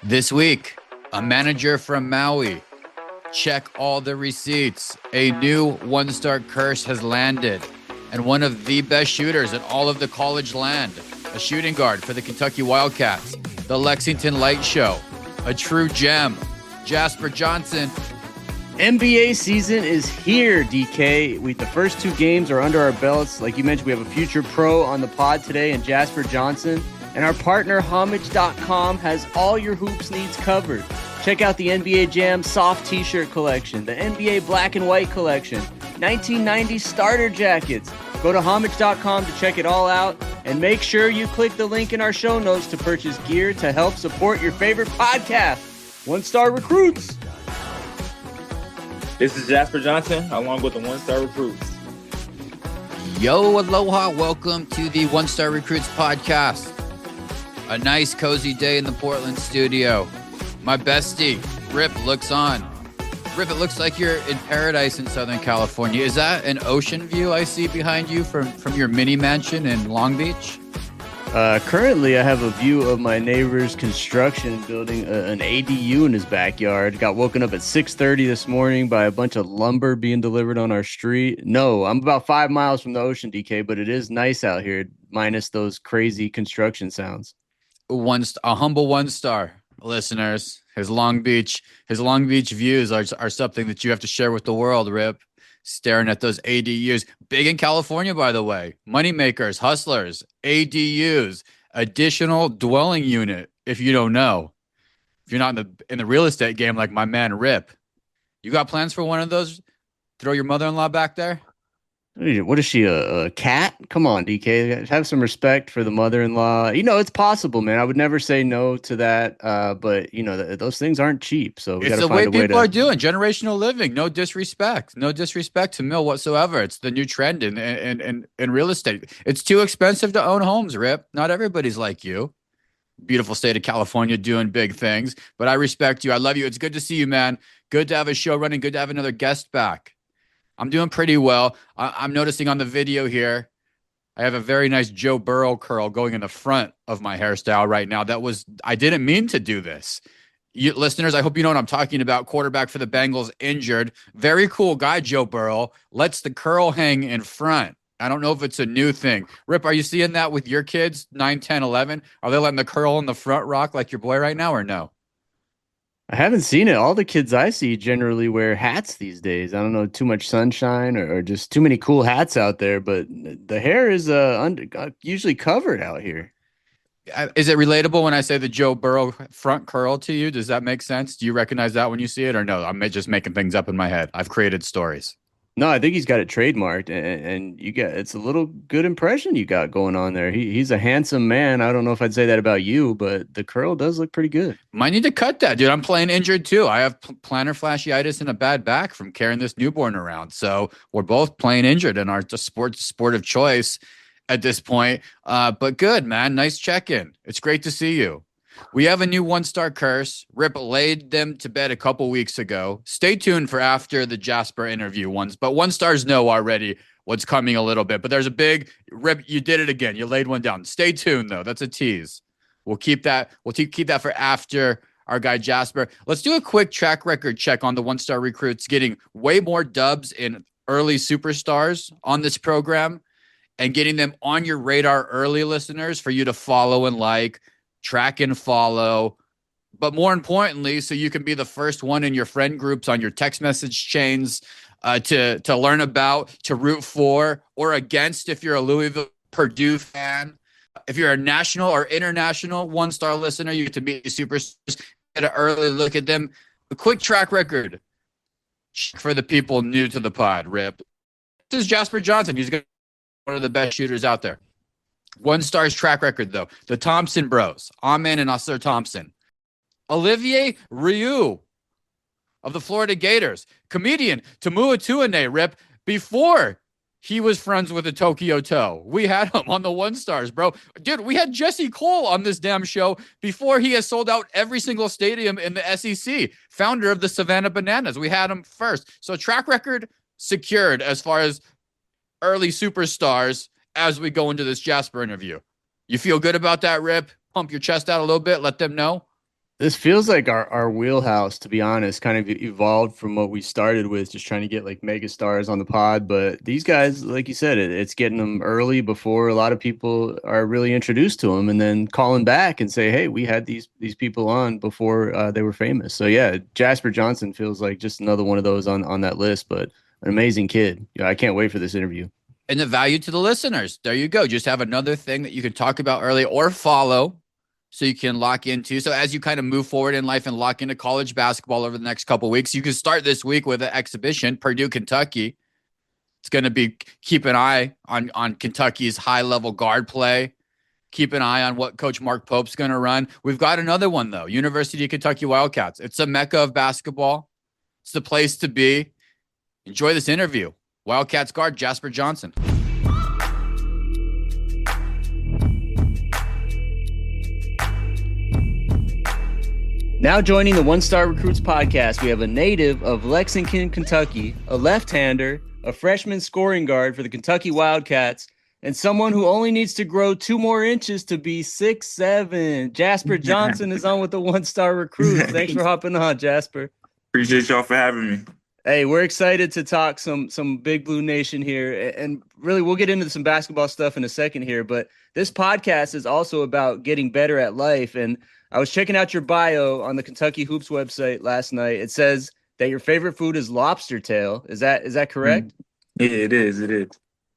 This week, a manager from Maui. Check all the receipts. A new one-star curse has landed. And one of the best shooters in all of the college land. A shooting guard for the Kentucky Wildcats. The Lexington Light Show. A true gem. Jasper Johnson. NBA season is here, DK. The first two games are under our belts. Like you mentioned, we have a future pro on the pod today and Jasper Johnson. And our partner, Homage.com, has all your hoops needs covered. Check out the NBA Jam soft t-shirt collection, the NBA black and white collection, 1990 starter jackets. Go to Homage.com to check it all out. And make sure you click the link in our show notes to purchase gear to help support your favorite podcast, One Star Recruits. This is Jasper Johnson, along with the One Star Recruits. Yo, aloha. Welcome to the One Star Recruits podcast. A nice, cozy day in the Portland studio. My bestie, Rip, looks on. Rip, it looks like you're in paradise in Southern California. Is that an ocean view I see behind you from your mini mansion in Long Beach? Currently, I have a view of my neighbor's construction building an ADU in his backyard. Got woken up at 6:30 this morning by a bunch of lumber being delivered on our street. No, I'm about 5 miles from the ocean, DK, but it is nice out here, minus those crazy construction sounds. A humble one star, listeners. His Long Beach views are something that you have to share with the world, Rip. Staring at those ADUs. Big in California, by the way. Moneymakers, hustlers, ADUs, additional dwelling unit, if you don't know. If you're not in the real estate game like my man Rip. You got plans for one of those? Throw your mother-in-law back there? What is she, a cat? Come on, DK. Have some respect for the mother-in-law. It's possible, man. I would never say no to that. But, those things aren't cheap. So we got to find a way to... It's the way people are doing. Generational living. No disrespect. No disrespect to Mill whatsoever. It's the new trend in real estate. It's too expensive to own homes, Rip. Not everybody's like you. Beautiful state of California doing big things. But I respect you. I love you. It's good to see you, man. Good to have a show running. Good to have another guest back. I'm doing pretty well. I'm noticing on the video here, I have a very nice Joe Burrow curl going in the front of my hairstyle right now. I didn't mean to do this. You listeners, I hope you know what I'm talking about. Quarterback for the Bengals injured. Very cool guy, Joe Burrow. Lets the curl hang in front. I don't know if it's a new thing. Rip, are you seeing that with your kids, 9, 10, 11? Are they letting the curl in the front rock like your boy right now or no? I haven't seen it. All the kids I see generally wear hats these days. I don't know, too much sunshine or just too many cool hats out there, but the hair is usually covered out here. Is it relatable when I say the Joe Burrow front curl to you? Does that make sense? Do you recognize that when you see it or no? I'm just making things up in my head. I've created stories. No, I think he's got it trademarked, and it's a little good impression you got going on there. He's a handsome man. I don't know if I'd say that about you, but the curl does look pretty good. Might need to cut that, dude. I'm playing injured too. I have plantar fasciitis and a bad back from carrying this newborn around. So we're both playing injured in our sport of choice at this point. But good, man. Nice check-in. It's great to see you. We have a new one-star curse. Rip laid them to bed a couple weeks ago. Stay tuned for after the Jasper interview ones, but one stars know already what's coming a little bit. But there's a big Rip. You did it again. You laid one down. Stay tuned though. That's a tease. We'll keep that. We'll keep that for after our guy Jasper. Let's do a quick track record check on the one-star recruits getting way more dubs in early superstars on this program and getting them on your radar early, listeners, for you to follow and like. Track and follow, but more importantly, so you can be the first one in your friend groups on your text message chains to learn about, to root for or against if you're a Louisville Purdue fan. If you're a national or international one-star listener, you get to meet the superstars, get an early look at them. A quick track record for the people new to the pod, Rip. This is Jasper Johnson. He's one of the best shooters out there. One star's track record, though. The Thompson bros, Amen and Asir Thompson. Olivier Rioux of the Florida Gators. Comedian Tamua Tuane, Rip, before he was friends with the Tokyo Toe. We had him on the one stars, bro. Dude, we had Jesse Cole on this damn show before he has sold out every single stadium in the SEC. Founder of the Savannah Bananas. We had him first. So track record secured as far as early superstars as we go into this Jasper interview. You feel good about that, Rip? Pump your chest out a little bit. Let them know. This feels like our wheelhouse, to be honest, kind of evolved from what we started with, just trying to get like mega stars on the pod. But these guys, like you said, it's getting them early before a lot of people are really introduced to them, and then calling back and say, "Hey, we had these people on before they were famous." So yeah, Jasper Johnson feels like just another one of those on that list, but an amazing kid. Yeah, I can't wait for this interview. And the value to the listeners. There you go. Just have another thing that you can talk about early or follow so you can lock into. So as you kind of move forward in life and lock into college basketball over the next couple of weeks, you can start this week with an exhibition, Purdue, Kentucky. It's going to be keep an eye on Kentucky's high level guard play. Keep an eye on what Coach Mark Pope's going to run. We've got another one, though, University of Kentucky Wildcats. It's a mecca of basketball. It's the place to be. Enjoy this interview. Wildcats guard Jasper Johnson. Now joining the One Star Recruits podcast, we have a native of Lexington, Kentucky, a left-hander, a freshman scoring guard for the Kentucky Wildcats, and someone who only needs to grow 2 more inches to be 6'7". Jasper Johnson is on with the One Star Recruits. Thanks for hopping on, Jasper. Appreciate y'all for having me. Hey, we're excited to talk some Big Blue Nation here, and really we'll get into some basketball stuff in a second here, but this podcast is also about getting better at life. And I was checking out your bio on the Kentucky Hoops website last night. It says that your favorite food is lobster tail. Is that correct? Yeah, it is. It is.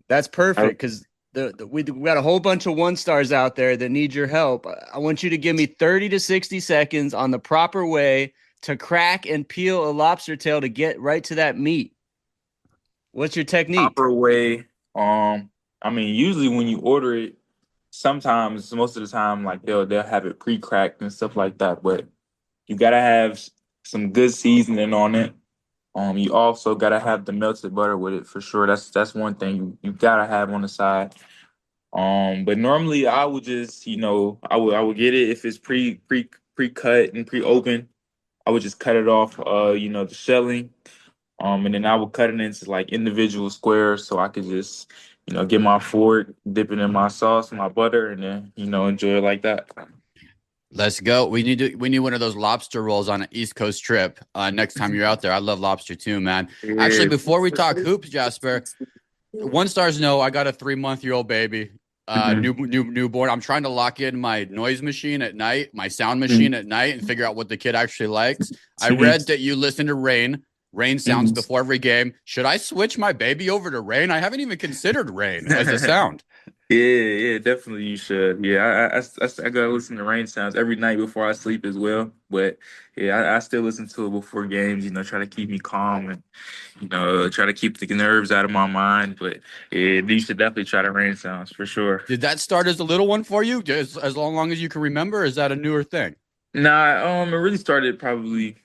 That's perfect, because we got a whole bunch of 1 stars out there that need your help. I want you to give me 30 to 60 seconds on the proper way to crack and peel a lobster tail to get right to that meat. What's your technique? Proper way. I mean, usually when you order it, sometimes, most of the time, like they'll have it pre-cracked and stuff like that. But you gotta have some good seasoning on it. You also gotta have the melted butter with it for sure. That's one thing you gotta have on the side. But normally I would just, I would get it if it's pre-cut and pre-open. I would just cut it off, the shelling, and then I would cut it into like individual squares so I could just, get my fork, dip it in my sauce, my butter, and then, enjoy it like that. Let's go. We need one of those lobster rolls on an East Coast trip next time you're out there. I love lobster too, man. Yeah. Actually, before we talk hoops, Jasper, 1 stars know I got a 3-month-old baby. Newborn. I'm trying to lock in my noise machine at night, my sound machine at night, and figure out what the kid actually likes. I read that you listen to rain sounds before every game. Should I switch my baby over to rain? I haven't even considered rain as a sound. Yeah, definitely you should. Yeah, I gotta listen to rain sounds every night before I sleep as well. But yeah, I still listen to it before games. Try to keep me calm and try to keep the nerves out of my mind. But yeah, you should definitely try the rain sounds for sure. Did that start as a little one for you, just as long as you can remember? Or is that a newer thing? Nah, it really started probably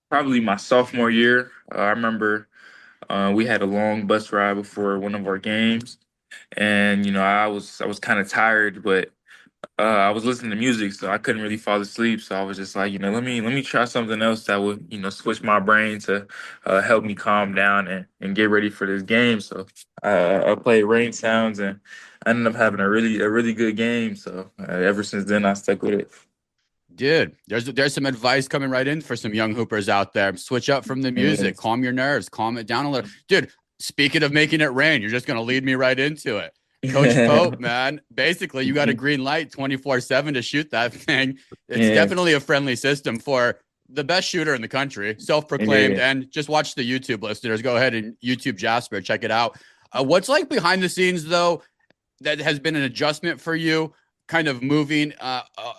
my sophomore year. I remember we had a long bus ride before one of our games. And I was kind of tired, but I was listening to music, so I couldn't really fall asleep. So I was just like, let me try something else that would switch my brain to help me calm down and get ready for this game. So I played rain sounds, and I ended up having a really good game. So ever since then, I stuck with it. Dude, there's some advice coming right in for some young hoopers out there. Switch up from the music, calm your nerves, calm it down a little. Dude, speaking of making it rain, you're just going to lead me right into it. Coach Pope, man, basically you got a green light 24/7 to shoot that thing. It's definitely a friendly system for the best shooter in the country, self-proclaimed, and just watch the YouTube listeners. Go ahead and YouTube Jasper, check it out. What's like behind the scenes, though, that has been an adjustment for you, kind of moving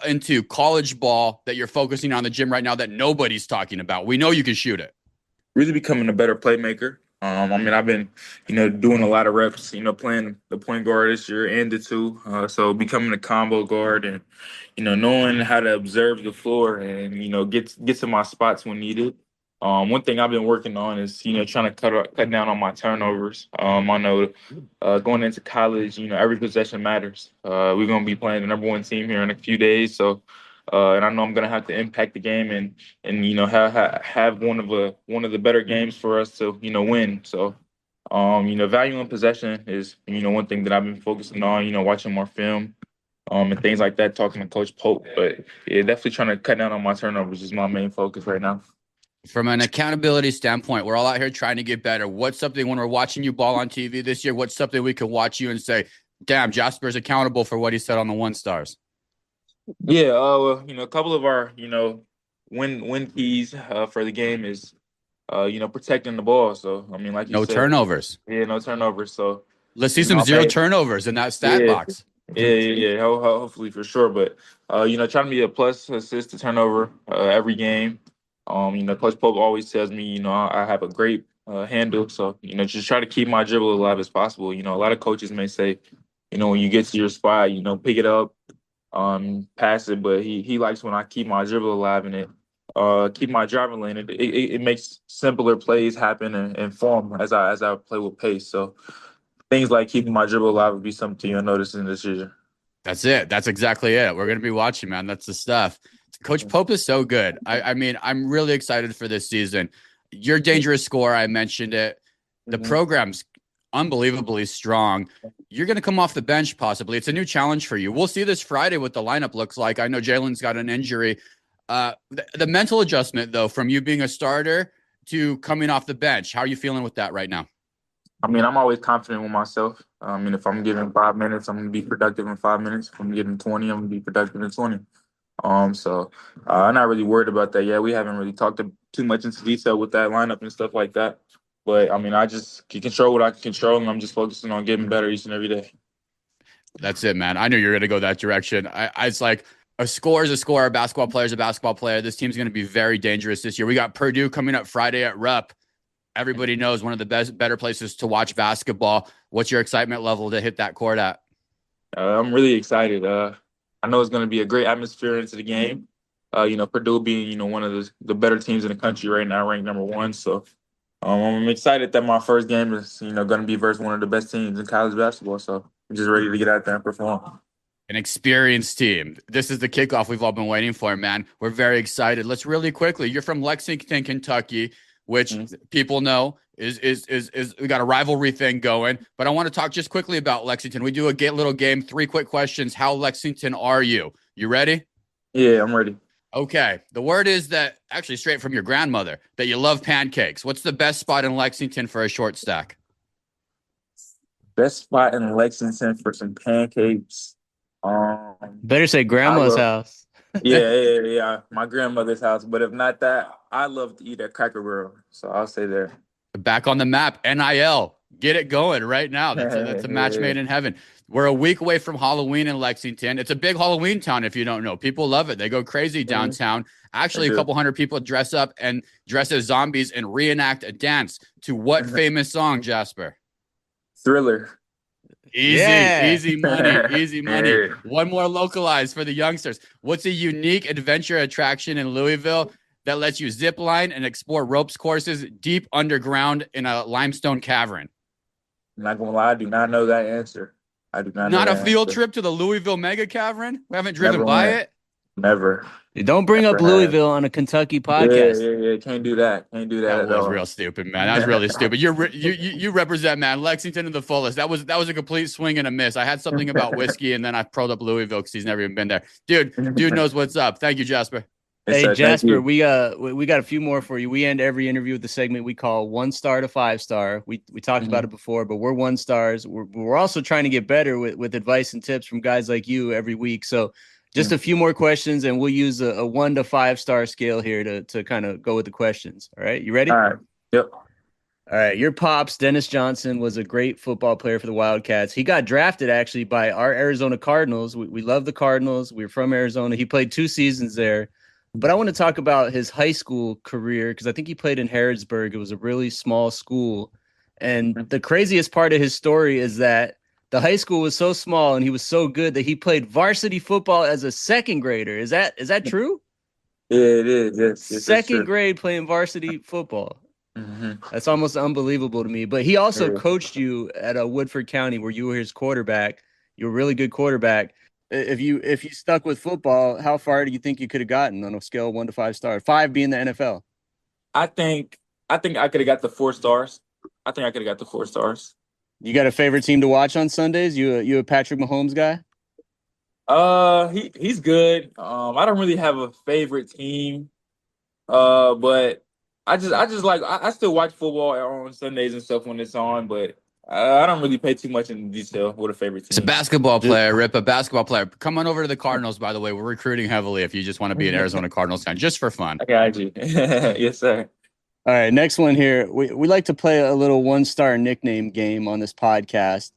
into college ball that you're focusing on the gym right now that nobody's talking about? We know you can shoot it. Really becoming a better playmaker. I've been, doing a lot of reps, playing the point guard this year and the 2. So becoming a combo guard and, knowing how to observe the floor and, get to my spots when needed. One thing I've been working on is, trying to cut down on my turnovers. I know going into college, every possession matters. We're going to be playing the #1 team here in a few days. So, and I know I'm going to have to impact the game and have one of the better games for us to, win. So, value in possession is, one thing that I've been focusing on, watching more film. and things like that, talking to Coach Pope. But yeah, definitely trying to cut down on my turnovers is my main focus right now. From an accountability standpoint, we're all out here trying to get better. What's something when we're watching you ball on TV this year? What's something we could watch you and say, damn, Jasper's accountable for what he said on the 1 stars? Yeah, well, a couple of our, win keys for the game is, protecting the ball. So, I mean, like you No said, turnovers. yeah, no turnovers. So, Let's see some I zero made, turnovers in that stat yeah, box. yeah. Hopefully for sure. But, trying to be a plus assist to turnover every game. Coach Pope always tells me, I have a great handle. So, just try to keep my dribble alive as possible. A lot of coaches may say, when you get to your spot, pick it up, pass it, but he likes when I keep my dribble alive and keep my driving lane. It makes simpler plays happen and form as I play with pace. So things like keeping my dribble alive would be something you'll notice in this year. That's it. That's exactly it. We're going to be watching, man. That's the stuff. Coach Pope is so good. I mean, I'm really excited for this season. Your dangerous score, I mentioned it. The Mhm. program's unbelievably strong. You're going to come off the bench possibly. It's a new challenge for you. We'll see this Friday what the lineup looks like. I know Jalen's got an injury. The mental adjustment, though, from you being a starter to coming off the bench, how are you feeling with that right now? I mean, I'm always confident with myself. I mean, if I'm given 5 minutes, I'm gonna be productive in 5 minutes. If I'm getting 20, I'm gonna be productive in 20. So I'm not really worried about that. Yeah, we haven't really talked too much into detail with that lineup and stuff like that. But I mean, I just can control what I can control, and I'm just focusing on getting better each and every day. That's it, man. I knew you were going to go that direction. It's like a score is a score. A basketball player is a basketball player. This team's going to be very dangerous this year. We got Purdue coming up Friday at Rupp. Everybody knows one of the better places to watch basketball. What's your excitement level to hit that court at? I'm really excited. I know it's going to be a great atmosphere into the game. Purdue being one of the better teams in the country right now, ranked number one. So I'm excited that my first game is going to be versus one of the best teams in college basketball. So I'm just ready to get out there and perform. An experienced team. This is the kickoff we've all been waiting for, man. We're very excited. Let's really quickly. You're from Lexington, Kentucky, which people know is we got a rivalry thing going. But I want to talk just quickly about Lexington. We do a little game. 3 quick questions. How Lexington are you? You ready? Yeah, I'm ready. Okay. The word is that actually straight from your grandmother that you love pancakes. What's the best spot in Lexington for a short stack? Best spot in Lexington for some pancakes. Better say grandma's house. Yeah. My grandmother's house. But if not that, I love to eat at Cracker Barrel. So I'll say there. Back on the map, NIL. Get it going right now. That's a match made in heaven. We're a week away from Halloween in Lexington. It's a big Halloween town, if you don't know. People love it. They go crazy downtown. Actually, a couple hundred people dress up and dress as zombies and reenact a dance to what famous song, Jasper? Thriller. Easy money. Yeah. One more localized for the youngsters. What's a unique adventure attraction in Louisville that lets you zip line and explore ropes courses deep underground in a limestone cavern? I'm not gonna lie, I do not know that answer. I do not know Not a that field answer. trip to the Louisville Mega Cavern? We haven't driven Never by went. it? Never. Don't bring up Never have. Louisville on a Kentucky Yeah, podcast. yeah. Can't do that. Can't do that That at was all. real stupid, man. That was really stupid. You represent, man. Lexington to the fullest. That was a complete swing and a miss. I had something about whiskey, and then I proed up Louisville because he's never even been there. Dude knows what's up. Thank you, Jasper. Hey Thank Jasper, you. we got a few more for you. We end every interview with the segment we call 1 star to 5 star. We talked about it before, but we're 1 stars. We're also trying to get better with advice and tips from guys like you every week. So just a few more questions, and we'll use a 1 to 5 star scale here to kind of go with the questions. All right, you ready? All right. Yep. All right, your pops, Dennis Johnson, was a great football player for the Wildcats. He got drafted actually by our Arizona Cardinals. We love the Cardinals. We're from Arizona. He played 2 seasons there. But I want to talk about his high school career because I think he played in Harrodsburg. It was a really small school. And the craziest part of his story is that the high school was so small and he was so good that he played varsity football as a second grader. Is that true? Yeah, it is. Yes, Second grade playing varsity football. That's almost unbelievable to me. But he also coached you at Woodford County where you were his quarterback. You were a really good quarterback. If you stuck with football, how far do you think you could have gotten on a scale of 1 to 5 stars? 5 being the NFL. I think I could have got the 4 stars. I think I could have got the 4 stars. You got a favorite team to watch on Sundays? You a Patrick Mahomes guy? He's good. I don't really have a favorite team. But I just like I still watch football on Sundays and stuff when it's on, but I don't really pay too much in detail what a favorite It's a team. basketball player, Rip, a basketball player. Come on over to the Cardinals, by the way. We're recruiting heavily if you just want to be an Arizona Cardinals fan, just for fun. I got you. Yes, sir. All right, next one here. We like to play a little one-star nickname game on this podcast.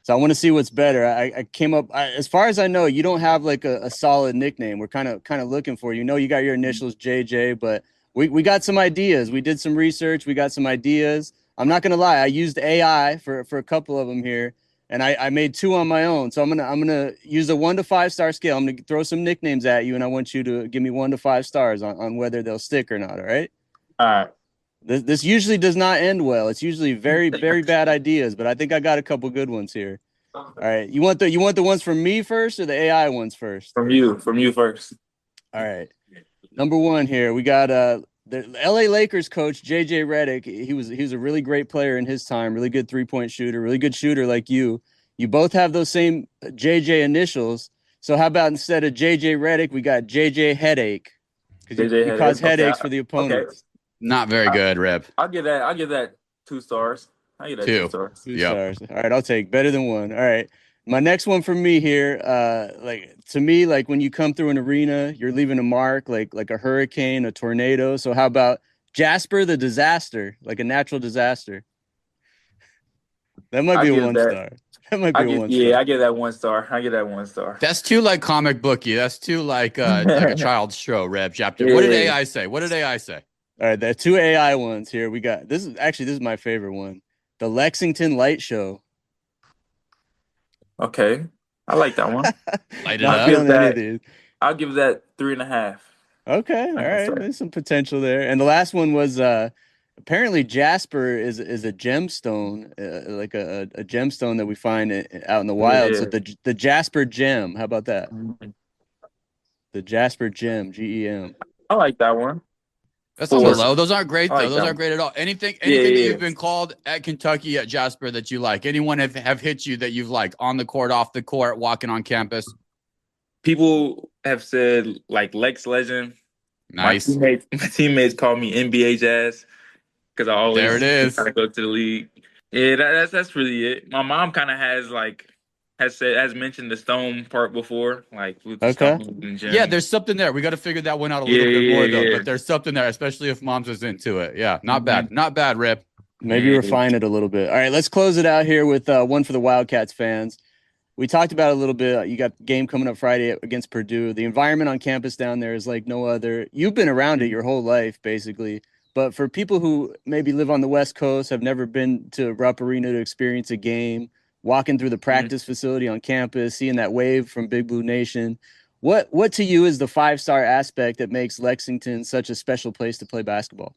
So I want to see what's better. I came up as far as I know, you don't have like a solid nickname. We're kind of looking for you. Know you got your initials JJ, but we got some ideas. We did some research. We got some ideas. I'm not gonna lie. I used AI for a couple of them here, and I made two on my own. So I'm gonna use a 1 to 5 star scale. I'm gonna throw some nicknames at you, and I want you to give me 1 to 5 stars on whether they'll stick or not. All right. All right. This usually does not end well. It's usually very, very bad ideas, but I think I got a couple good ones here. All right. You want the ones from me first or the AI ones first? From you first. All right. Number one here. We got the LA Lakers coach JJ Redick. He was a really great player in his time, really good 3-point shooter, really good shooter like you. You both have those same JJ initials. So how about instead of JJ Redick, we got JJ Headache? Because you cause headaches for the opponents. Okay. Not very good, Rip. I'll give that 2 stars. I give that 2 stars. 2 stars. All right, I'll take better than 1. All right. My next one from me here, to me, like when you come through an arena, you're leaving a mark, like a hurricane, a tornado. So how about Jasper the Disaster, like a natural disaster? That might be a 1 star. That might be a 1 star. Yeah, I give that 1 star. I give that 1 star. That's too like comic booky. That's too like like a child's show, Rip. Chapter. Yeah. What did AI say? What did AI say? All right, there are 2 AI ones here. We got this is my favorite one. The Lexington Light Show. Okay. I like that one. Light it up. I'll give that 3.5. Okay. All right. There's some potential there. And the last one was apparently Jasper is a gemstone, like a gemstone that we find out in the wild. Yeah. So the Jasper gem. How about that? The Jasper gem, GEM. I like that one. That's a little low. Those aren't great, though. Those aren't great at all. Anything that you've been called at Kentucky, at Jasper, that you like? Anyone have hit you that you've liked on the court, off the court, walking on campus? People have said, like, Lex Legend. Nice. My teammates call me NBA Jazz because I always there it is. Try to go to the league. Yeah, that's really it. My mom kind of has mentioned the stone part before, like with the stone. Yeah, there's something there. We got to figure that one out a little bit more though. But there's something there, especially if mom's is into it. Yeah, not bad, not bad, Rip. Maybe refine it a little bit. All right, let's close it out here with one for the Wildcats fans. We talked about it a little bit. You got the game coming up Friday against Purdue. The environment on campus down there is like no other. You've been around it your whole life, basically. But for people who maybe live on the West Coast, have never been to Rupp Arena to experience a game, walking through the practice facility on campus, seeing that wave from Big Blue Nation, what to you is the 5-star aspect that makes Lexington such a special place to play basketball?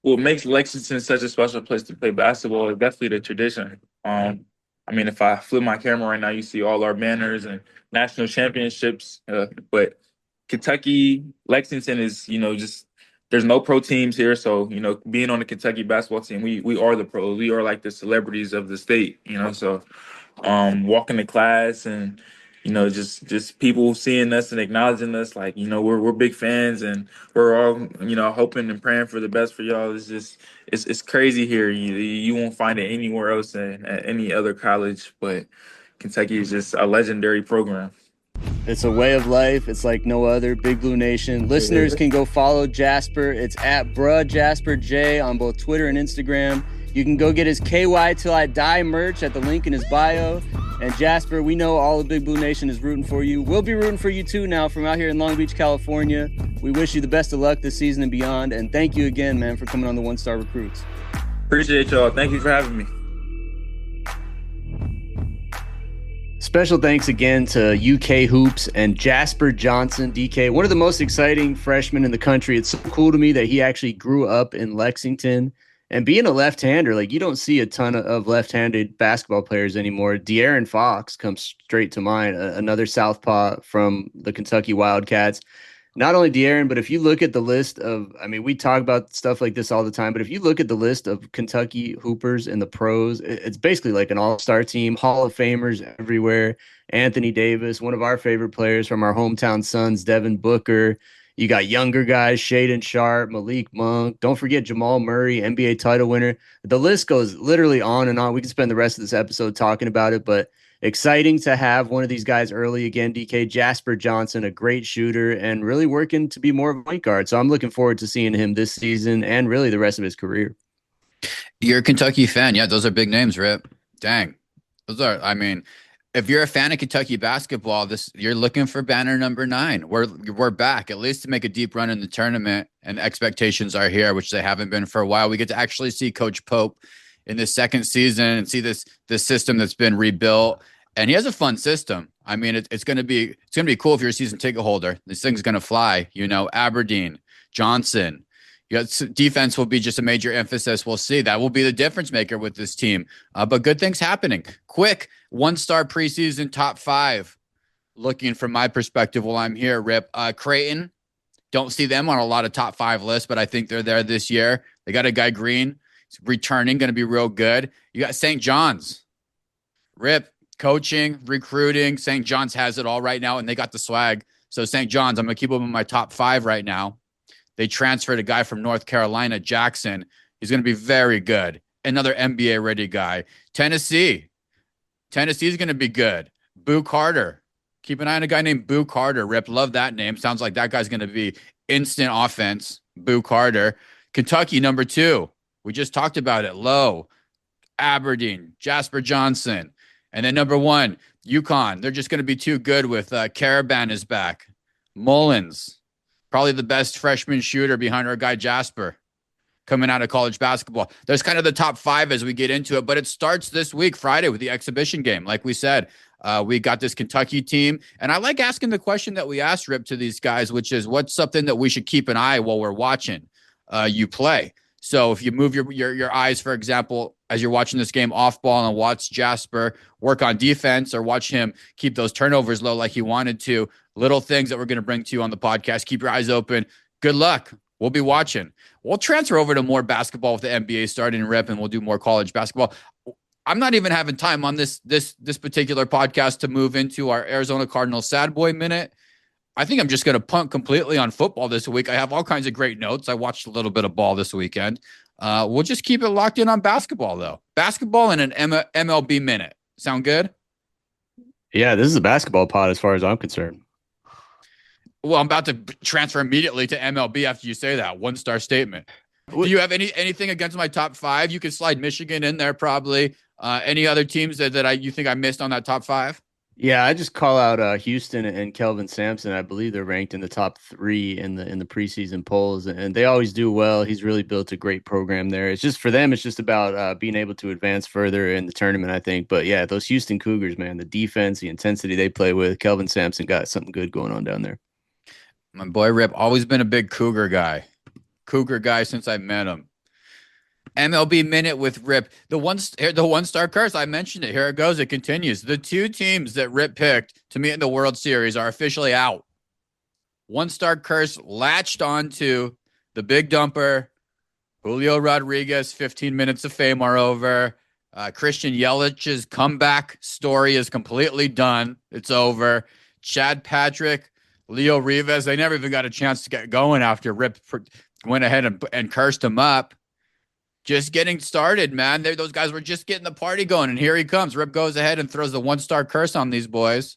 What makes Lexington such a special place to play basketball is definitely the tradition. I mean, if I flip my camera right now, you see all our banners and national championships. But Kentucky, Lexington is, just there's no pro teams here. So, being on the Kentucky basketball team, we are the pros. We are like the celebrities of the state, So walking to class and, just people seeing us and acknowledging us, like, we're big fans and we're all, hoping and praying for the best for y'all. It's just, it's crazy here. You won't find it anywhere else at any other college, but Kentucky is just a legendary program. It's a way of life. It's like no other. Big Blue Nation. Listeners can go follow Jasper. It's at Jasper J on both Twitter and Instagram. You can go get his KY Till I Die merch at the link in his bio. And Jasper, we know all of Big Blue Nation is rooting for you. We'll be rooting for you too now from out here in Long Beach, California. We wish you the best of luck this season and beyond. And thank you again, man, for coming on the One Star Recruits. Appreciate y'all. Thank you for having me. Special thanks again to UK Hoops and Jasper Johnson, DK, one of the most exciting freshmen in the country. It's so cool to me that he actually grew up in Lexington. And being a left-hander, like you don't see a ton of left-handed basketball players anymore. De'Aaron Fox comes straight to mind, another southpaw from the Kentucky Wildcats. not only De'Aaron, but if you look at the list of, I mean, we talk about stuff like this all the time, but if you look at the list of Kentucky hoopers in the pros, it's basically like an all-star team, Hall of Famers everywhere. Anthony Davis, one of our favorite players from our hometown Suns, Devin Booker. You got younger guys, Shaden Sharp, Malik Monk. Don't forget Jamal Murray, NBA title winner. The list goes literally on and on. We can spend the rest of this episode talking about it, but exciting to have one of these guys early again, DK. Jasper Johnson, a great shooter and really working to be more of a point guard. So I'm looking forward to seeing him this season and really the rest of his career. You're a Kentucky fan. Yeah, those are big names, Rip. Dang. Those are, I mean, if you're a fan of Kentucky basketball, this you're looking for banner number 9. We're back, at least to make a deep run in the tournament, and expectations are here, which they haven't been for a while. We get to actually see Coach Pope in this second season and see this system that's been rebuilt. And he has a fun system. I mean, it's gonna be cool if you're a season ticket holder. This thing's gonna fly. You know, Aberdeen, Johnson. Defense will be just a major emphasis. We'll see. That will be the difference maker with this team. But good things happening. Quick 1-star preseason top 5. Looking from my perspective while I'm here, Rip. Creighton, don't see them on a lot of top 5 lists, but I think they're there this year. They got a guy Green. He's returning, going to be real good. You got St. John's. Rip, coaching, recruiting. St. John's has it all right now, and they got the swag. So St. John's, I'm going to keep them in my top 5 right now. They transferred a guy from North Carolina, Jackson. He's going to be very good. Another NBA-ready guy. Tennessee. Tennessee's going to be good. Boo Carter. Keep an eye on a guy named Boo Carter. Rip, love that name. Sounds like that guy's going to be instant offense. Boo Carter. Kentucky, number 2. We just talked about it. Low. Aberdeen. Jasper Johnson. And then number 1, UConn. They're just going to be too good with Caravan is back. Mullins. Probably the best freshman shooter behind our guy Jasper coming out of college basketball. There's kind of the top 5 as we get into it, but it starts this week, Friday, with the exhibition game. Like we said, we got this Kentucky team, and I like asking the question that we asked, Rip, to these guys, which is what's something that we should keep an eye while we're watching you play. So if you move your eyes, for example, as you're watching this game off ball and watch Jasper work on defense or watch him keep those turnovers low like he wanted to, little things that we're going to bring to you on the podcast. Keep your eyes open. Good luck. We'll be watching. We'll transfer over to more basketball with the NBA starting, Rip, and we'll do more college basketball. I'm not even having time on this particular podcast to move into our Arizona Cardinals sad boy minute. I think I'm just going to punt completely on football this week. I have all kinds of great notes. I watched a little bit of ball this weekend. We'll just keep it locked in on basketball, though. Basketball and an MLB minute. Sound good? Yeah, this is a basketball pod as far as I'm concerned. Well, I'm about to transfer immediately to MLB after you say that 1-star statement. Do you have anything against my top 5? You can slide Michigan in there probably. Any other teams that you think I missed on that top 5? Yeah, I just call out Houston and Kelvin Sampson. I believe they're ranked in the top 3 in the preseason polls, and they always do well. He's really built a great program there. It's just for them, it's just about being able to advance further in the tournament, I think. But yeah, those Houston Cougars, man, the defense, the intensity they play with, Kelvin Sampson got something good going on down there. My boy Rip, always been a big Cougar guy. Cougar guy since I met him. MLB minute with Rip. The 1-star curse. I mentioned it. Here it goes. It continues. The 2 teams that Rip picked to meet in the World Series are officially out. 1-star curse latched onto the big dumper. Julio Rodriguez, 15 minutes of fame are over. Christian Yelich's comeback story is completely done. It's over. Chad Patrick, Leo Rivas, they never even got a chance to get going after Rip went ahead and cursed him up. Just getting started, man. Those guys were just getting the party going, and here he comes. Rip goes ahead and throws the 1-star curse on these boys.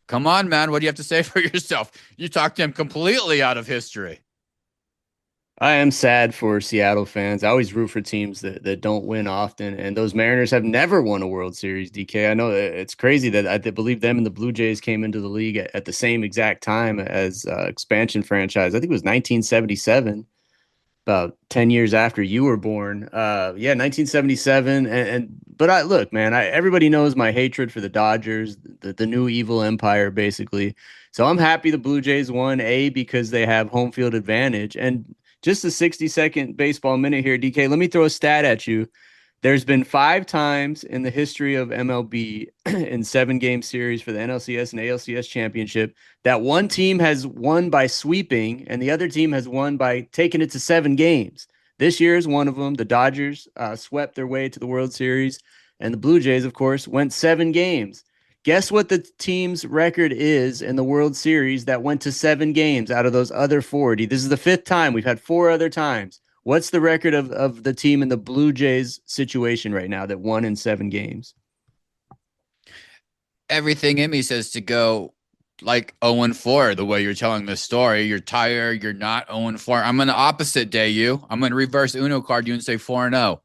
Come on, man. What do you have to say for yourself? You talked him completely out of history. I am sad for Seattle fans. I always root for teams that don't win often, and those Mariners have never won a World Series, DK. I know it's crazy that I believe them and the Blue Jays came into the league at the same exact time as expansion franchise. I think it was 1977. About 10 years after you were born. 1977. But look, man, everybody knows my hatred for the Dodgers, the new evil empire, basically. So I'm happy the Blue Jays won, because they have home field advantage. And just a 60-second baseball minute here, DK. Let me throw a stat at you. There's been 5 times in the history of MLB in 7-game series for the NLCS and ALCS championship that one team has won by sweeping and the other team has won by taking it to 7 games. This year is one of them. The Dodgers swept their way to the World Series, and the Blue Jays, of course, went 7 games. Guess what the team's record is in the World Series that went to 7 games out of those other 40? This is the 5th time. We've had 4 other times. What's the record of the team in the Blue Jays situation right now that won in 7 games? Everything in me says to go like 0-4 the way you're telling this story. You're tired. You're not 0-4. I'm going to opposite day you. I'm going to reverse Uno card you and say 4-0.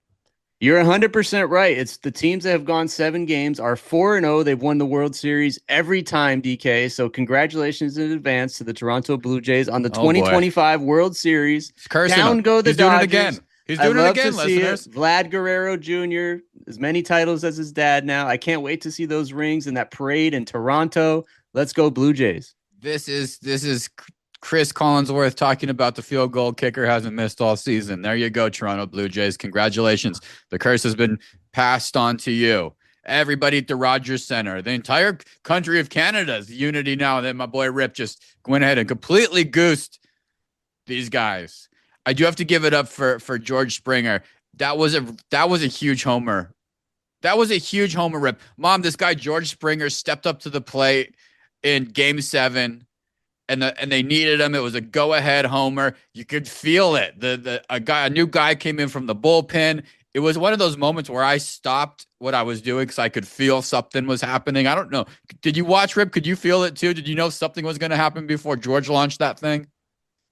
You're 100% right. It's the teams that have gone 7 games are 4-0. They've won the World Series every time, DK. So congratulations in advance to the Toronto Blue Jays on the 2025 World Series. He's cursing Down them. go the He's Dodgers. doing it again. He's doing it again, listeners. Vlad Guerrero Jr., as many titles as his dad now. I can't wait to see those rings and that parade in Toronto. Let's go Blue Jays. This is Chris Collinsworth talking about the field goal kicker hasn't missed all season. There you go, Toronto Blue Jays. Congratulations. The curse has been passed on to you. Everybody at the Rogers Center, the entire country of Canada's unity now. That my boy Rip just went ahead and completely goosed these guys. I do have to give it up for George Springer. That was a huge homer. That was a huge homer, Rip. Mom, this guy George Springer stepped up to the plate in Game 7. And they needed him. It was a go-ahead homer. You could feel it. A new guy came in from the bullpen. It was one of those moments where I stopped what I was doing because I could feel something was happening. I don't know. Did you watch, Rip? Could you feel it too? Did you know something was going to happen before George launched that thing?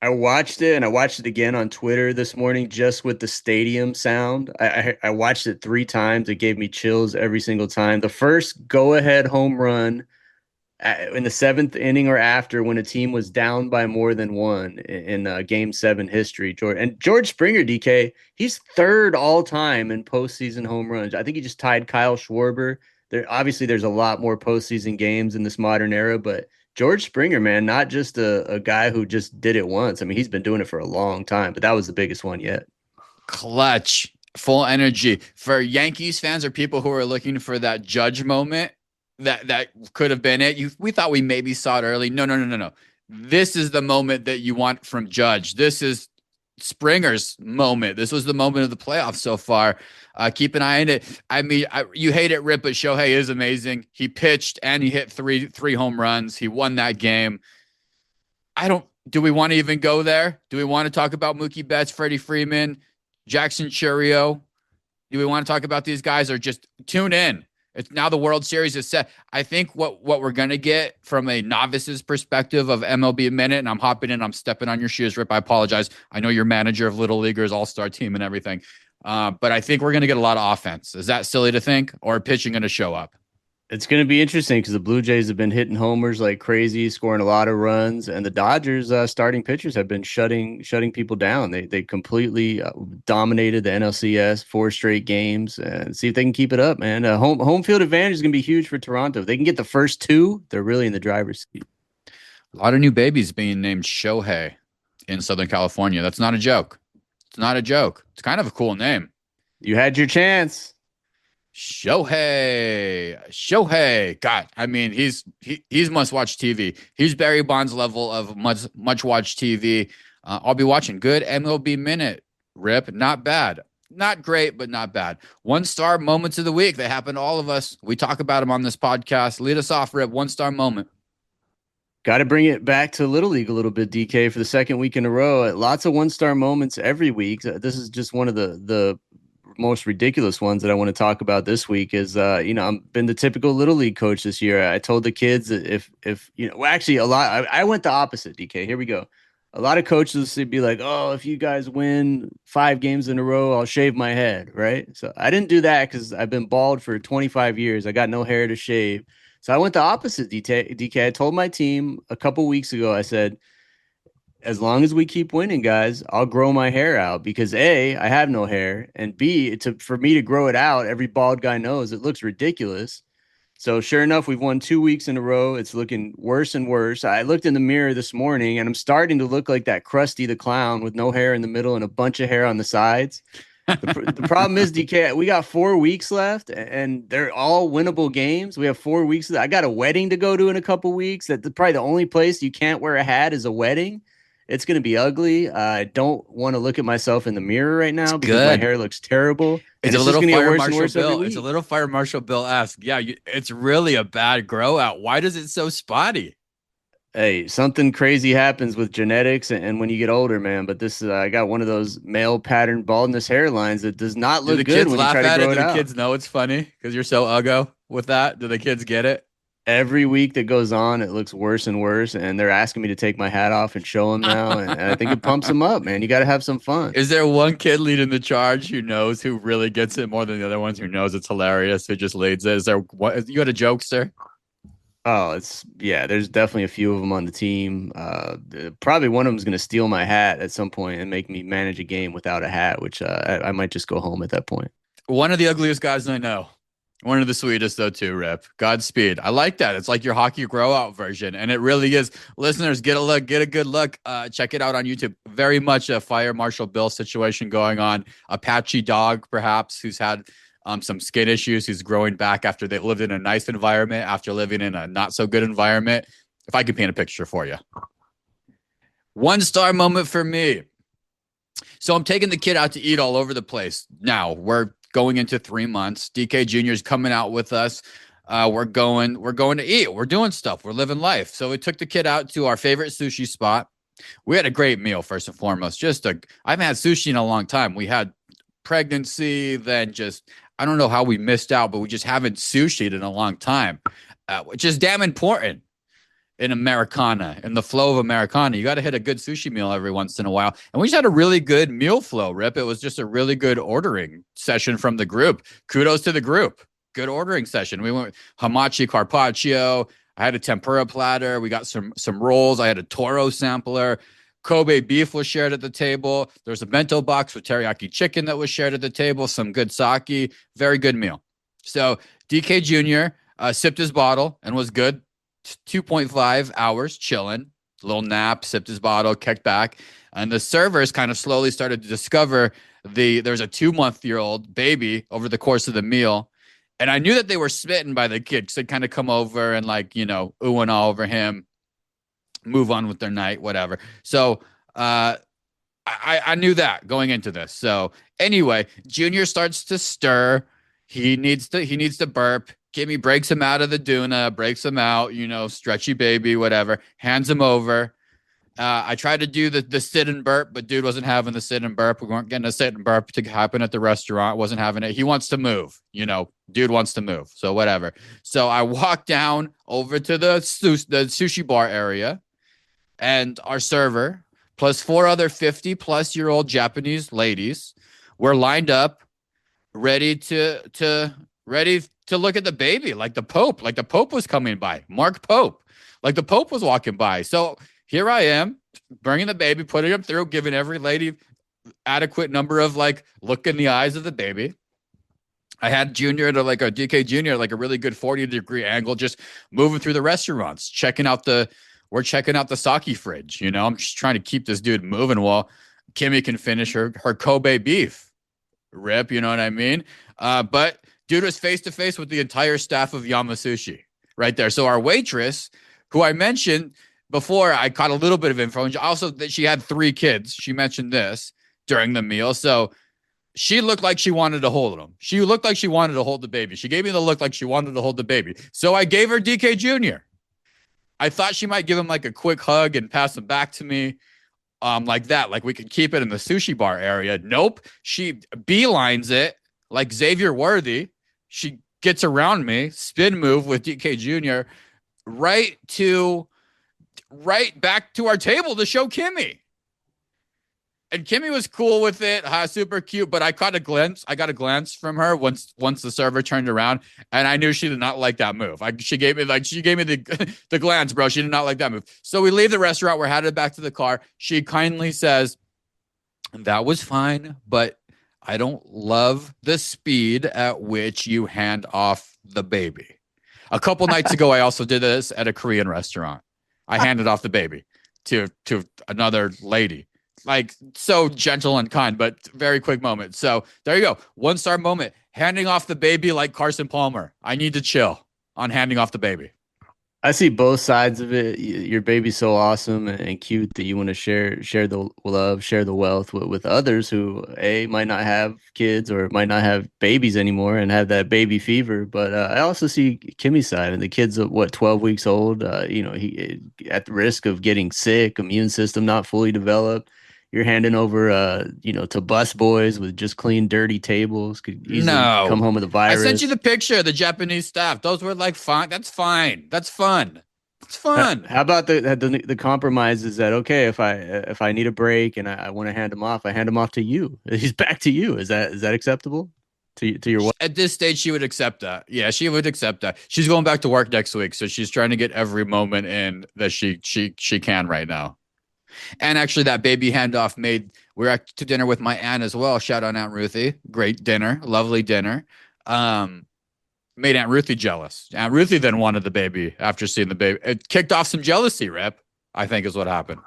I watched it, and I watched it again on Twitter this morning just with the stadium sound. I watched it 3 times. It gave me chills every single time. The first go-ahead home run in the 7th inning or after, when a team was down by more than 1 in Game 7 history. George Springer, DK, he's 3rd all time in postseason home runs. I think he just tied Kyle Schwarber. There's a lot more postseason games in this modern era, but George Springer, man, not just a guy who just did it once. I mean, he's been doing it for a long time, but that was the biggest one yet. Clutch, full energy. For Yankees fans or people who are looking for that Judge moment, that could have been it. We thought we maybe saw it early. No. This is the moment that you want from Judge. This is Springer's moment. This was the moment of the playoffs so far. Keep an eye on it. I mean, you hate it, Rip, but Shohei is amazing. He pitched and he hit three home runs. He won that game. Do we want to even go there? Do we want to talk about Mookie Betts, Freddie Freeman, Jackson Churio? Do we want to talk about these guys or just tune in? It's now the World Series is set. I think what we're going to get from a novice's perspective of MLB Minute, and I'm hopping in, I'm stepping on your shoes, Rip. I apologize. I know you're manager of Little Leaguers, all-star team and everything. But I think we're going to get a lot of offense. Is that silly to think? Or pitching going to show up? It's going to be interesting because the Blue Jays have been hitting homers like crazy, scoring a lot of runs, and the Dodgers starting pitchers have been shutting people down. They completely dominated the NLCS 4 straight games, and see if they can keep it up, man. Home field advantage is going to be huge for Toronto. If they can get the first 2, they're really in the driver's seat. A lot of new babies being named Shohei in Southern California. That's not a joke. It's not a joke. It's kind of a cool name. You had your chance. Shohei. God, I mean, he's must-watch TV. He's Barry Bonds level of much-watch TV. I'll be watching. Good MLB Minute, Rip. Not bad. Not great, but not bad. 1-star moments of the week. They happen to all of us. We talk about them on this podcast. Lead us off, Rip. 1-star moment. Got to bring it back to Little League a little bit, DK, for the 2nd week in a row. Lots of 1-star moments every week. This is just one of the most ridiculous ones that I want to talk about this week is, I've been the typical Little League coach this year. I told the kids that actually a lot, I went the opposite, DK. Here we go. A lot of coaches would be like, oh, if you guys win 5 games in a row, I'll shave my head, right? So I didn't do that because I've been bald for 25 years. I got no hair to shave. So I went the opposite, DK. I told my team a couple weeks ago, I said, as long as we keep winning, guys, I'll grow my hair out because A, I have no hair, and B, for me to grow it out, every bald guy knows it looks ridiculous. So sure enough, we've won 2 weeks in a row. It's looking worse and worse. I looked in the mirror this morning, and I'm starting to look like that Krusty the Clown with no hair in the middle and a bunch of hair on the sides. The problem is, DK, we got 4 weeks left, and they're all winnable games. We have 4 weeks. I got a wedding to go to in a couple weeks. That's probably the only place you can't wear a hat is a wedding. It's going to be ugly. I don't want to look at myself in the mirror right It's now because my good. hair looks terrible, It's and a it's just little going to get Fire worse and Marshal worse every Bill. It's a week. little Fire Marshal Bill-esque. Yeah, it's really a bad grow out. Why does it so spotty? Hey, something crazy happens with genetics and when you get older, man. But this, I got one of those male pattern baldness hairlines that does not Do look the good kids when you laugh try to at grow it? it Do the out. kids know it's funny because you're so uggo with that? Do the kids get it? Every week that goes on, it looks worse and worse. And they're asking me to take my hat off and show them now. And I think it pumps them up, man. You got to have some fun. Is there one kid leading the charge who really gets it more than the other ones, who knows it's hilarious, who just leads it? Is there what you got a jokester? Oh, yeah, there's definitely a few of them on the team. Probably one of them is going to steal my hat at some point and make me manage a game without a hat, which I might just go home at that point. One of the ugliest guys I know. One of the sweetest though too, Rip. Godspeed. I like that. It's like your hockey grow out version, and it really is. Listeners, get a look, get a good look. Check it out on YouTube. Very much a Fire Marshal Bill situation going on. Apache dog, perhaps, who's had some skin issues, who's growing back after they lived in a nice environment, after living in a not so good environment. If I could paint a picture for you, 1 star moment for me. So I'm taking the kid out to eat all over the place. Now we're going into 3 months. DK Jr. is coming out with us. We're going to eat. We're doing stuff. We're living life. So we took the kid out to our favorite sushi spot. We had a great meal, first and foremost. I haven't had sushi in a long time. We had pregnancy, then I don't know how we missed out, but we just haven't sushied in a long time, which is damn important in Americana, in the flow of Americana. You got to hit a good sushi meal every once in a while. And we just had a really good meal flow, Rip. It was just a really good ordering session from the group. Kudos to the group. Good ordering session. We went hamachi carpaccio. I had a tempura platter. We got some rolls. I had a Toro sampler. Kobe beef was shared at the table. There's a bento box with teriyaki chicken that was shared at the table. Some good sake. Very good meal. So DK Jr. Sipped his bottle and was good. 2.5 hours chilling, little nap, sipped his bottle, kicked back. And the servers kind of slowly started to discover there's a 2-month-old baby over the course of the meal. And I knew that they were smitten by the kid because they'd kind of come over and ooh and all over him, move on with their night, whatever. So I knew that going into this. So anyway, Junior starts to stir. He needs to burp. Kimmy breaks him out of the Duna, breaks him out, stretchy baby, whatever, hands him over. I tried to do the sit and burp, but dude wasn't having the sit and burp. We weren't getting a sit and burp to happen at the restaurant. Wasn't having it. He wants to move, dude wants to move. So whatever. So I walked down over to the sushi bar area, and our server plus 4 other 50-plus-year-old Japanese ladies were lined up, ready to look at the baby, like the Pope. Like the Pope was coming by. Mark Pope. Like the Pope was walking by. So here I am, bringing the baby, putting him through, giving every lady adequate number of look in the eyes of the baby. I had Junior at a DK Junior, like a really good 40-degree angle, just moving through the restaurants, we're checking out the sake fridge. I'm just trying to keep this dude moving while Kimmy can finish her Kobe beef. Rip, you know what I mean? But dude was face to face with the entire staff of Yamasushi right there. So our waitress, who I mentioned before, I caught a little bit of info, and also that she had 3 kids. She mentioned this during the meal. So she looked like she wanted to hold him. She looked like she wanted to hold the baby. She gave me the look like she wanted to hold the baby. So I gave her DK Jr. I thought she might give him a quick hug and pass him back to me. Like that, like we could keep it in the sushi bar area. Nope. She beelines it like Xavier Worthy. She gets around me, spin move with DK Jr. right back to our table to show Kimmy. And Kimmy was cool with it, super cute. But I got a glance from her once the server turned around, and I knew she did not like that move. She gave me the glance, bro. She did not like that move. So we leave the restaurant. We're headed back to the car. She kindly says, "That was fine, but I don't love the speed at which you hand off the baby." A couple nights ago, I also did this at a Korean restaurant. I handed off the baby to another lady. like so gentle and kind, but very quick moment. So there you go. 1-star moment. Handing off the baby like Carson Palmer. I need to chill on handing off the baby. I see both sides of it. Your baby's so awesome and cute that you want to share the love, share the wealth with others who might not have kids or might not have babies anymore and have that baby fever. But I also see Kimmy's side, and the kid's 12 weeks old. He at the risk of getting sick, immune system not fully developed. You're handing over, to bus boys with just clean, dirty tables. Could easily come No. home with a I virus. sent you the picture of the Japanese staff. Those were like fine. That's fine. That's fun. It's fun. How about the compromise is that okay if I need a break and I want to hand him off, I hand him off to you. He's back to you. Is that acceptable to your wife? At this stage, she would accept that. Yeah, she would accept that. She's going back to work next week, so she's trying to get every moment in that she can right now. And actually, that baby handoff we're out to dinner with my aunt as well. Shout out Aunt Ruthie. Great dinner. Lovely dinner. Made Aunt Ruthie jealous. Aunt Ruthie then wanted the baby after seeing the baby. It kicked off some jealousy, Rip, I think is what happened.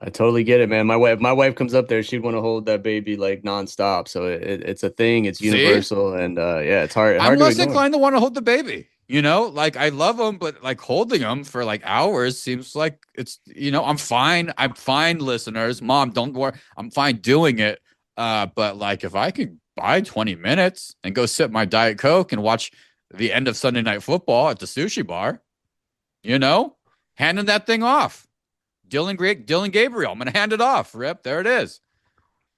I totally get it, man. My wife comes up there, she'd want to hold that baby like nonstop. So it's a thing. It's universal, and yeah, it's hard. I'm less to ignore. inclined to want to hold the baby. Like I love them, but like holding them for like hours seems like it's, I'm fine. I'm fine, listeners. Mom, don't worry. I'm fine doing it. But like if I could buy 20 minutes and go sip my Diet Coke and watch the end of Sunday Night Football at the sushi bar, handing that thing off. Dylan Gabriel. I'm going to hand it off, Rip. There it is.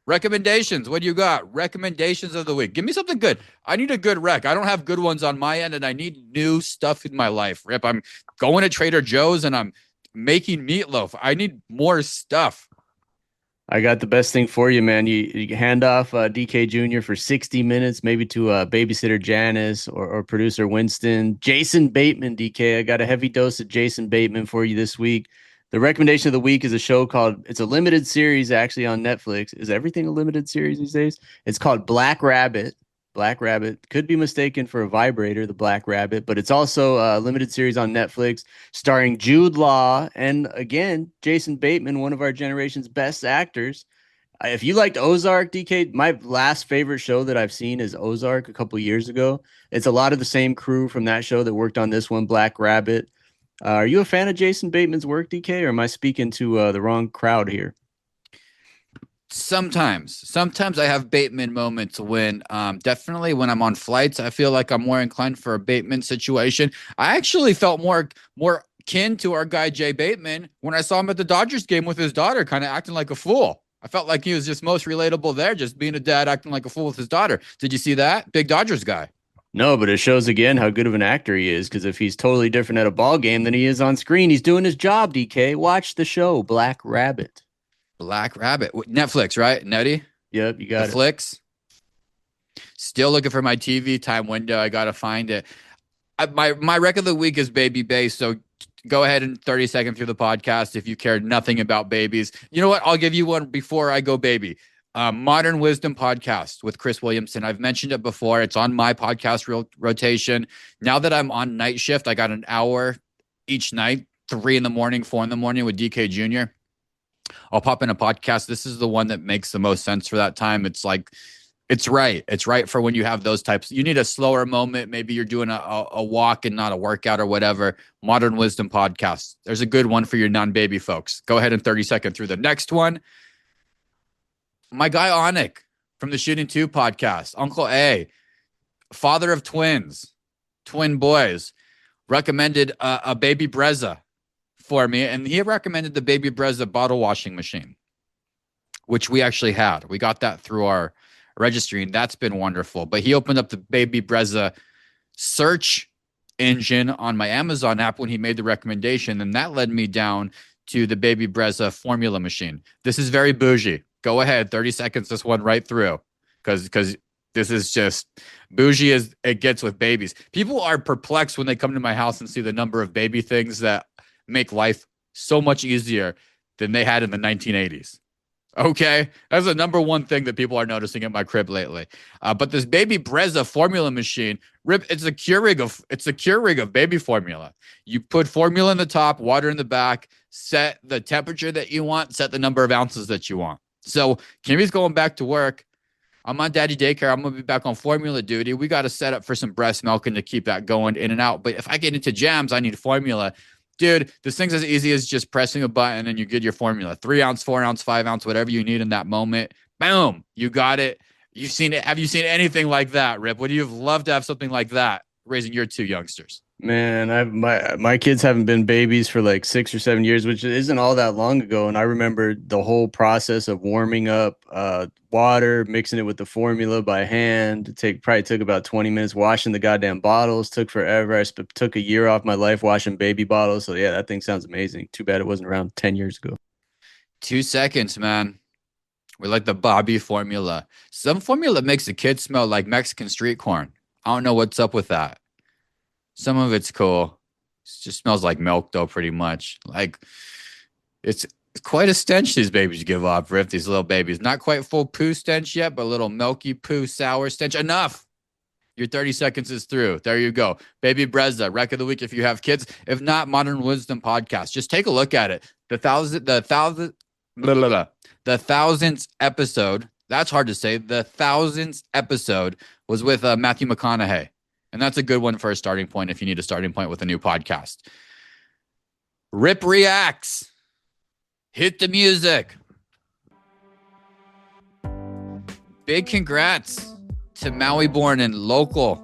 Recommendations. What do you got? Recommendations of the week. Give me something good. I need a good rec. I don't have good ones on my end, and I need new stuff in my life, Rip. I'm going to Trader Joe's, and I'm making meatloaf. I need more stuff. I got the best thing for you, man. You hand off DK Jr. for 60 minutes, maybe to babysitter Janice or producer Winston. Jason Bateman, DK. I got a heavy dose of Jason Bateman for you this week. The recommendation of the week is a show it's a limited series actually on Netflix. Is everything a limited series these days? It's called Black Rabbit. Black Rabbit could be mistaken for a vibrator, the Black Rabbit, but it's also a limited series on Netflix starring Jude Law and again, Jason Bateman, one of our generation's best actors. If you liked Ozark, DK, my last favorite show that I've seen is Ozark a couple years ago. It's a lot of the same crew from that show that worked on this one, Black Rabbit. Are you a fan of Jason Bateman's work, DK, or am I speaking to the wrong crowd here? Sometimes I have Bateman moments when definitely when I'm on flights, I feel like I'm more inclined for a Bateman situation. I actually felt more kin to our guy Jay Bateman when I saw him at the Dodgers game with his daughter, kind of acting like a fool. I felt like he was just most relatable there, just being a dad acting like a fool with his daughter. Did you see that? Big Dodgers guy. No, but it shows again how good of an actor he is, because if he's totally different at a ball game than he is on screen, he's doing his job, DK. Watch the show, Black Rabbit. Black Rabbit. Netflix, right? Nettie? Yep, you got Netflix. Still looking for my TV time window. I got to find it. My record of the week is Baby Bay, so go ahead and 30 seconds through the podcast if you care nothing about babies. You know what? I'll give you one before I go baby. Modern Wisdom podcast with Chris Williamson. I've mentioned it before. It's on my podcast rotation. Now that I'm on night shift, I got an hour each night, 3 a.m, 4 a.m with DK Jr. I'll pop in a podcast. This is the one that makes the most sense for that time. It's like, it's right. It's right for when you have those types. You need a slower moment. Maybe you're doing a walk and not a workout or whatever. Modern Wisdom podcast. There's a good one for your non-baby folks. Go ahead and 30 seconds through the next one. My guy Onik from the Shooting 2 podcast, Uncle A, father of twins, twin boys, recommended a Baby Brezza for me. And he recommended the Baby Brezza bottle washing machine, which we actually had. We got that through our registry, and that's been wonderful. But he opened up the Baby Brezza search engine on my Amazon app when he made the recommendation, and that led me down to the Baby Brezza formula machine. This is very bougie. Go ahead, 30 seconds, this one right through, because this is just bougie as it gets with babies. People are perplexed when they come to my house and see the number of baby things that make life so much easier than they had in the 1980s. Okay, that's the number one thing that people are noticing at my crib lately. But this baby Brezza formula machine, Rip, it's a Keurig of baby formula. You put formula in the top, water in the back, set the temperature that you want, set the number of ounces that you want. So Kimmy's going back to work. I'm on daddy daycare. I'm gonna be back on formula duty. We got to set up for some breast milking to keep that going in and out. But if I get into jams, I need formula. Dude, this thing's as easy as just pressing a button and you get your formula. 3 ounce, 4 ounce, 5 ounce, whatever you need in that moment. Boom, you got it. You've seen it. Have you seen anything like that, Rip? Would you have loved to have something like that raising your 2 youngsters? Man, my kids haven't been babies for like 6 or 7 years, which isn't all that long ago. And I remember the whole process of warming up water, mixing it with the formula by hand. Probably took about 20 minutes. Washing the goddamn bottles took forever. Took a year off my life washing baby bottles. So yeah, that thing sounds amazing. Too bad it wasn't around 10 years ago. 2 seconds, man. We like the Bobby formula. Some formula makes the kids smell like Mexican street corn. I don't know what's up with that. Some of it's cool. It just smells like milk, though, pretty much. Like, it's quite a stench these babies give off, Riff, these little babies. Not quite full poo stench yet, but a little milky poo, sour stench. Enough. Your 30 seconds is through. There you go. Baby Brezza, Wreck of the Week if you have kids. If not, Modern Wisdom Podcast. Just take a look at it. The thousandth episode, that's hard to say. The thousandth episode was with Matthew McConaughey. And that's a good one for a starting point if you need a starting point with a new podcast. Rip reacts. Hit the music. Big congrats to Maui-born and local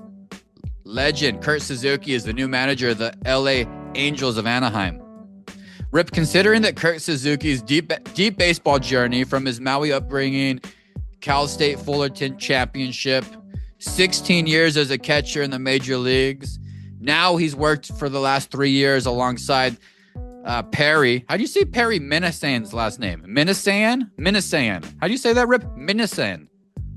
legend Kurt Suzuki is the new manager of the LA Angels of Anaheim. Rip, considering that Kurt Suzuki's deep baseball journey from his Maui upbringing, Cal State Fullerton championship, 16 years as a catcher in the major leagues. Now he's worked for the last 3 years alongside Perry. How do you say Perry Minasan's last name? Minasan. How do you say that, Rip? Minasan.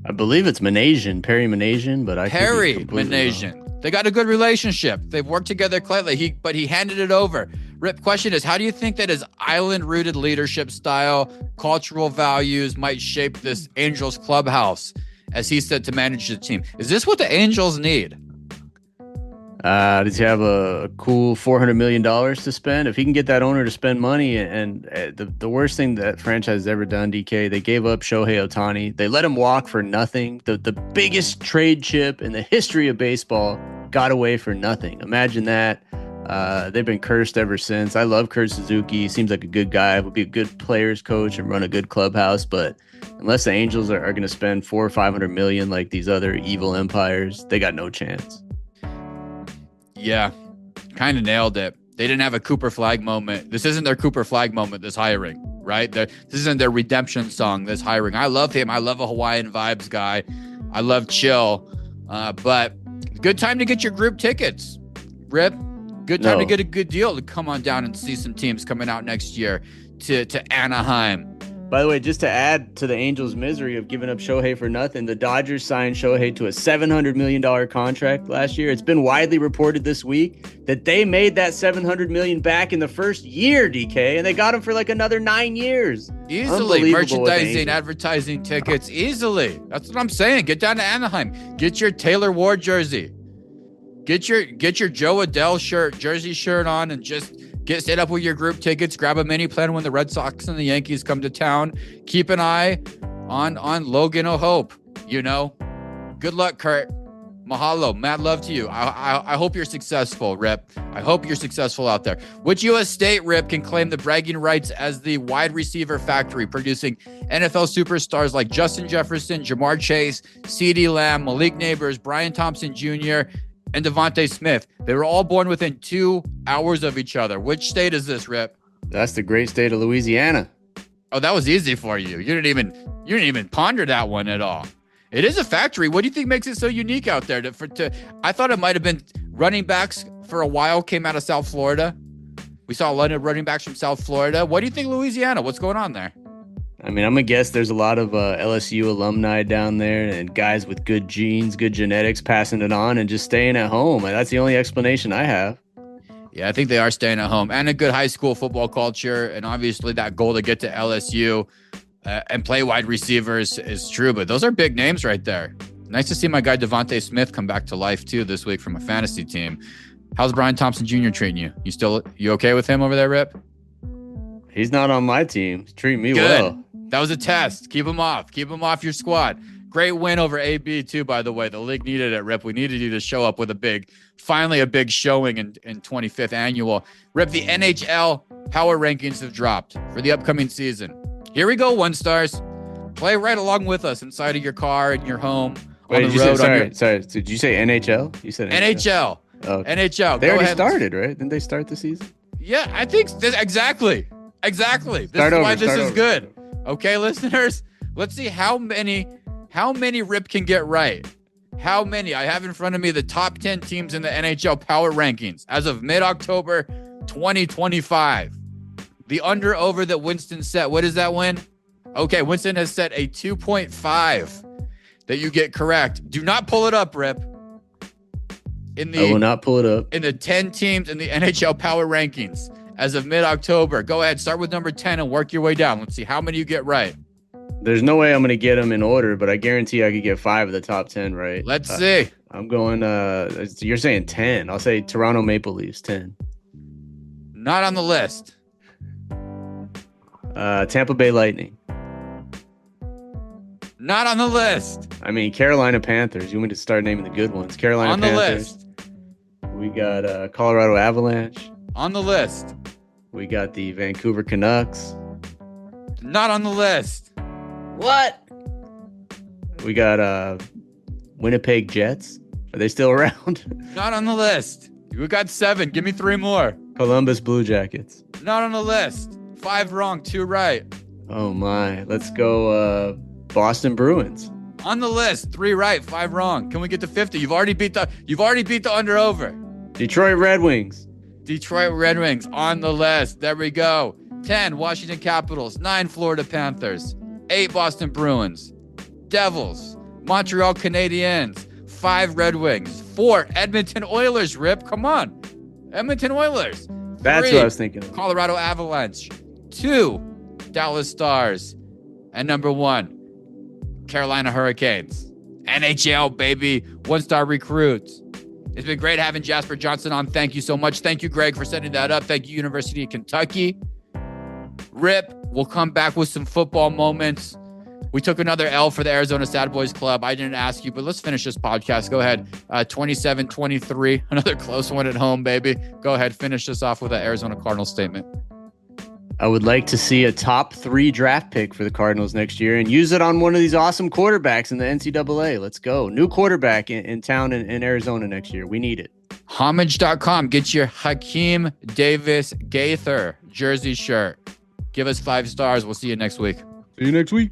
I believe it's Manasian, Perry Manasian, but Perry Manasian. They got a good relationship. They've worked together clearly. But he handed it over. Rip, question is, how do you think that his island-rooted leadership style, cultural values might shape this Angels clubhouse as he's set to manage the team? Is this what the Angels need? Does he have a cool $400 million to spend? If he can get that owner to spend money, and the worst thing that franchise has ever done, DK, they gave up Shohei Ohtani. They let him walk for nothing. The biggest trade chip in the history of baseball got away for nothing. Imagine that. They've been cursed ever since. I love Kurt Suzuki. He seems like a good guy. Would be a good players coach and run a good clubhouse. But unless the Angels are going to spend $400 or $500 million like these other evil empires, they got no chance. Yeah, kind of nailed it. They didn't have a Cooper Flag moment. This isn't their Cooper Flag moment, this hiring, right? This isn't their redemption song, this hiring. I love him. I love a Hawaiian vibes guy. I love chill. But good time to get your group tickets, Rip. Good time to get a good deal to come on down and see some teams coming out next year to Anaheim. By the way, just to add to the Angels' misery of giving up Shohei for nothing, the Dodgers signed Shohei to a $700 million contract last year. It's been widely reported this week that they made that $700 million back in the first year, DK, and they got him for like another 9 years. Easily. Merchandising, advertising tickets, easily. That's what I'm saying. Get down to Anaheim. Get your Taylor Ward jersey. Get your Joe Adele jersey shirt on, and just get set up with your group tickets. Grab a mini plan when the Red Sox and the Yankees come to town. Keep an eye on Logan O'Hope. You know, good luck, Kurt. Mahalo. Mad love to you. I hope you're successful, Rip. I hope you're successful out there. Which U.S. state, Rip, can claim the bragging rights as the wide receiver factory, producing NFL superstars like Justin Jefferson, Jamar Chase, CeeDee Lamb, Malik Neighbors, Brian Thompson Jr., and Devontae Smith? They were all born within 2 hours of each other. Which state is this, Rip? That's the great state of Louisiana. Oh, that was easy for you. You didn't even ponder that one at all. It is a factory. What do you think makes it so unique out there? I thought it might have been running backs for a while came out of South Florida. We saw a lot of running backs from South Florida. What do you think, Louisiana? What's going on there? I mean, I'm going to guess there's a lot of LSU alumni down there and guys with good genes, good genetics, passing it on and just staying at home. That's the only explanation I have. Yeah, I think they are staying at home, and a good high school football culture, and obviously that goal to get to LSU. and play wide receivers is true, but those are big names right there. Nice to see my guy Devontae Smith come back to life too this week from a fantasy team. How's Brian Thompson Jr. treating you? You okay with him over there, Rip? He's not on my team. He's treating me Good. well. That was a test. Keep him off. Keep him off your squad. Great win over AB too, by the way. The league needed it, Rip. We needed you to show up with finally a big showing in 25th annual. Rip, the NHL power rankings have dropped for the upcoming season. Here we go, 1-stars. Play right along with us inside of your car, in your home, Wait, on the road. Sorry. Did you say NHL? You said NHL. Okay. NHL. They already started, right? Didn't they start the season? Yeah, I think exactly. This is why this is good. Okay, listeners, let's see how many Rip can get right. How many? I have in front of me the top 10 teams in the NHL power rankings as of mid-October 2025. The under-over that Winston set. What is that win? Okay, Winston has set a 2.5 that you get correct. Do not pull it up, Rip. I will not pull it up. In the 10 teams in the NHL power rankings as of mid-October. Go ahead, start with number 10 and work your way down. Let's see how many you get right. There's no way I'm going to get them in order, but I guarantee I could get 5 of the top 10 right. Let's see. I'm going, you're saying 10. I'll say Toronto Maple Leafs, 10. Not on the list. Tampa Bay Lightning. Not on the list. I mean, Carolina Panthers. You want me to start naming the good ones? Carolina on Panthers. On the list. We got Colorado Avalanche. On the list. We got the Vancouver Canucks. Not on the list. What? We got Winnipeg Jets. Are they still around? Not on the list. We got 7. Give me 3 more. Columbus Blue Jackets. Not on the list. 5 wrong, 2 right. Oh my. Let's go Boston Bruins. On the list, 3 right, 5 wrong. Can we get to 50? You've already beat the under over. Detroit Red Wings. Detroit Red Wings on the list. There we go. 10 Washington Capitals, 9 Florida Panthers, 8 Boston Bruins, Devils, Montreal Canadiens, 5 Red Wings, 4 Edmonton Oilers, Rip. Come on. Edmonton Oilers. That's 3 what I was thinking of. Colorado Avalanche, 2 Dallas Stars, and number 1 Carolina Hurricanes. NHL, baby. 1-star recruits. It's been great having Jasper Johnson on. Thank you so much. Thank you, Greg, for setting that up. Thank you, University of Kentucky. Rip, we'll come back with some football moments. We took another L for the Arizona Sad Boys Club. I didn't ask you, but let's finish this podcast. Go ahead. 27-23. Another close one at home, baby. Go ahead. Finish this off with an Arizona Cardinals statement. I would like to see a top 3 draft pick for the Cardinals next year and use it on one of these awesome quarterbacks in the NCAA. Let's go. New quarterback in town in Arizona next year. We need it. Homage.com. Get your Hakeem Davis Gaither jersey shirt. Give us 5 stars. We'll see you next week. See you next week.